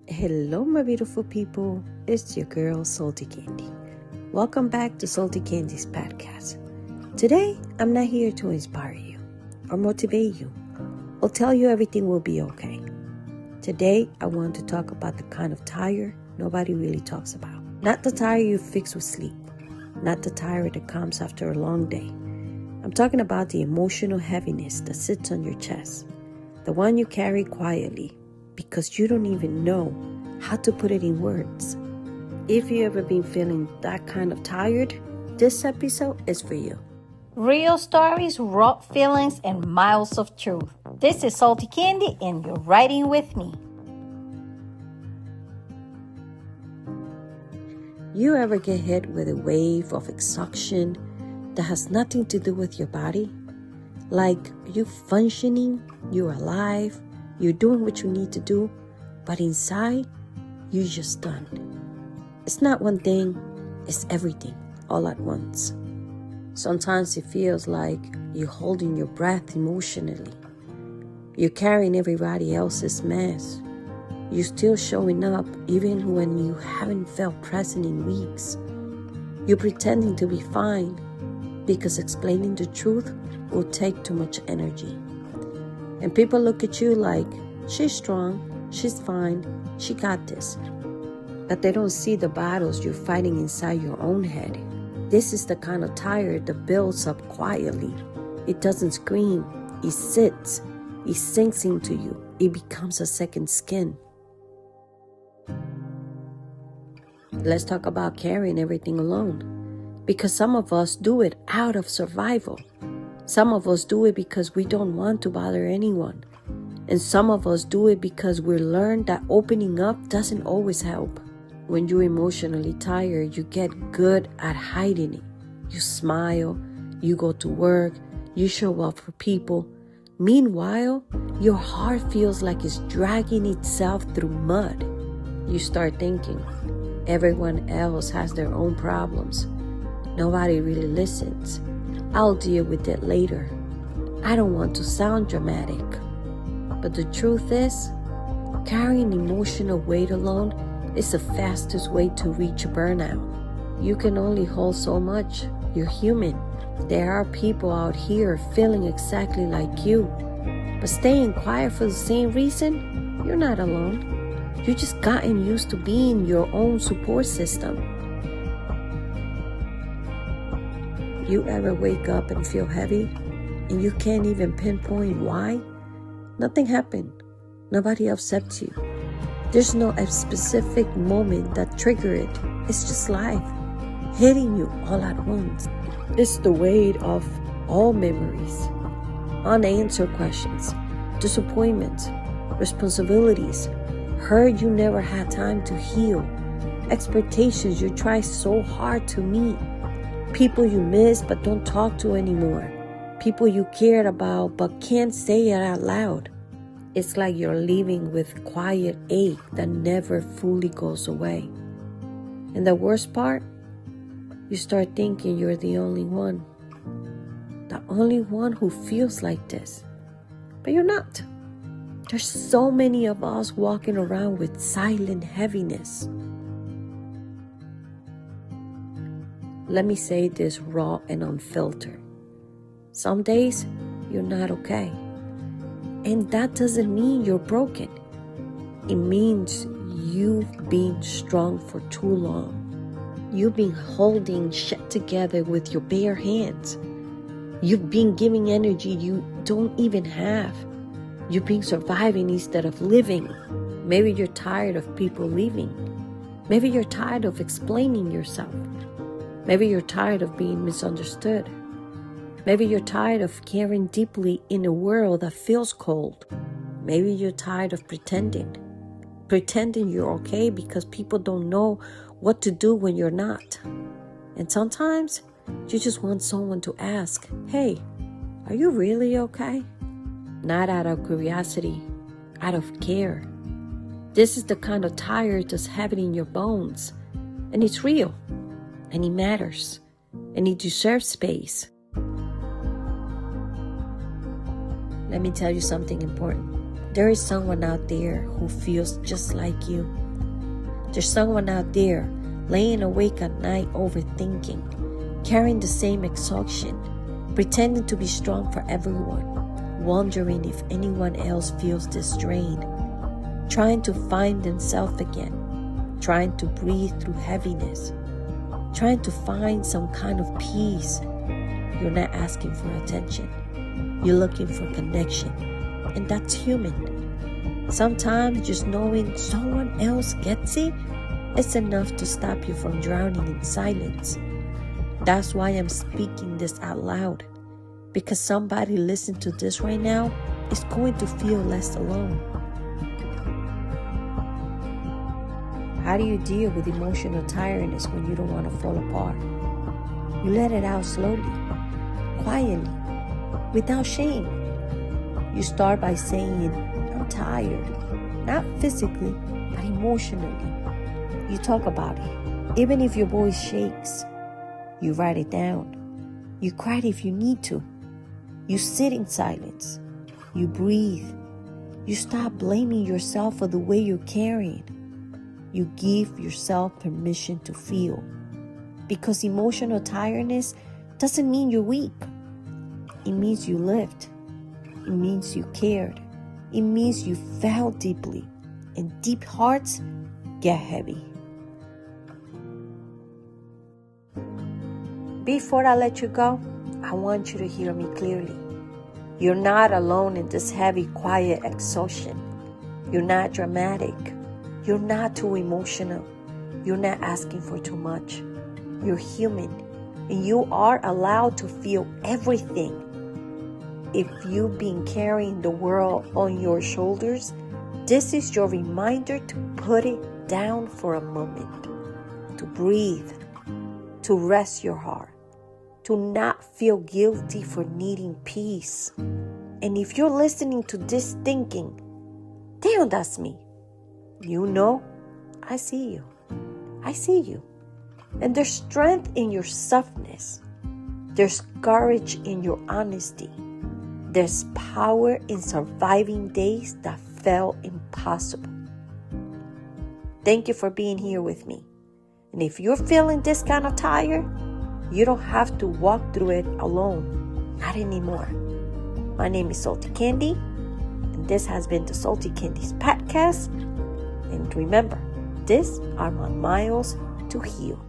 Hello, my beautiful people. It's your girl, Salty Candy. Welcome back to Salty Candy's podcast. Today, I'm not here to inspire you or motivate you or tell you everything will be okay. Today, I want to talk about the kind of tired nobody really talks about. Not the tired you fix with sleep. Not the tired that comes after a long day. I'm talking about the emotional heaviness that sits on your chest. The one you carry quietly because you don't even know how to put it in words. If you ever been feeling that kind of tired, this episode is for you. Real stories, raw feelings, and miles of truth. This is Salty Candy, and you're riding with me. You ever get hit with a wave of exhaustion that has nothing to do with your body? Like you functioning, you're alive, you're doing what you need to do, but inside, you're just done. It's not one thing, it's everything all at once. Sometimes it feels like you're holding your breath emotionally. You're carrying everybody else's mess. You're still showing up even when you haven't felt present in weeks. You're pretending to be fine because explaining the truth will take too much energy. And people look at you like, she's strong, she's fine, she got this. But they don't see the battles you're fighting inside your own head. This is the kind of tired that builds up quietly. It doesn't scream, it sits, it sinks into you, it becomes a second skin. Let's talk about carrying everything alone. Because some of us do it out of survival. Some of us do it because we don't want to bother anyone. And some of us do it because we learned that opening up doesn't always help. When you're emotionally tired, you get good at hiding it. You smile, you go to work, you show up for people. Meanwhile, your heart feels like it's dragging itself through mud. You start thinking, everyone else has their own problems. Nobody really listens. I'll deal with it later. I don't want to sound dramatic. But the truth is, carrying emotional weight alone is the fastest way to reach burnout. You can only hold so much. You're human. There are people out here feeling exactly like you. But staying quiet for the same reason, you're not alone. You just gotten used to being your own support system. You ever wake up and feel heavy and you can't even pinpoint why? Nothing happened. Nobody upset you. There's no specific moment that triggered it. It's just life hitting you all at once. It's the weight of all memories, unanswered questions, disappointments, responsibilities, hurt you never had time to heal, expectations you try so hard to meet, people you miss but don't talk to anymore, people you cared about but can't say it out loud. It's like you're living with quiet ache that never fully goes away. And the worst part, you start thinking you're the only one. The only one who feels like this. But you're not. There's so many of us walking around with silent heaviness. Let me say this raw and unfiltered. Some days, you're not okay. And that doesn't mean you're broken. It means you've been strong for too long. You've been holding shit together with your bare hands. You've been giving energy you don't even have. You've been surviving instead of living. Maybe you're tired of people leaving. Maybe you're tired of explaining yourself. Maybe you're tired of being misunderstood. Maybe you're tired of caring deeply in a world that feels cold. Maybe you're tired of pretending you're okay because people don't know what to do when you're not. And sometimes you just want someone to ask, hey, are you really okay? Not out of curiosity, out of care. This is the kind of tired that's heavy in your bones. And it's real. And it matters. And it deserves space. Let me tell you something important. There is someone out there who feels just like you. There's someone out there laying awake at night overthinking, carrying the same exhaustion, pretending to be strong for everyone, wondering if anyone else feels this drain, trying to find themselves again, trying to breathe through heaviness, trying to find some kind of peace. You're not asking for attention. You're looking for connection, and that's human. Sometimes just knowing someone else gets it is enough to stop you from drowning in silence. That's why I'm speaking this out loud, because somebody listening to this right now is going to feel less alone. How do you deal with emotional tiredness when you don't want to fall apart? You let it out slowly, quietly, without shame. You start by saying, I'm tired, not physically, but emotionally. You talk about it. Even if your voice shakes, you write it down. You cry if you need to. You sit in silence. You breathe. You stop blaming yourself for the way you're carrying. You give yourself permission to feel. Because emotional tiredness doesn't mean you're weak. It means you lived. It means you cared. It means you felt deeply. And deep hearts get heavy. Before I let you go, I want you to hear me clearly. You're not alone in this heavy, quiet exhaustion. You're not dramatic. You're not too emotional. You're not asking for too much. You're human, and you are allowed to feel everything. If you've been carrying the world on your shoulders, this is your reminder to put it down for a moment, to breathe, to rest your heart, to not feel guilty for needing peace. And if you're listening to this thinking, damn, that's me, you know, I see you. I see you. And there's strength in your softness. There's courage in your honesty. There's power in surviving days that felt impossible. Thank you for being here with me. And if you're feeling this kind of tired, you don't have to walk through it alone. Not anymore. My name is Salty Candy, and this has been the Salty Candy's podcast. And remember, these are my miles to heal.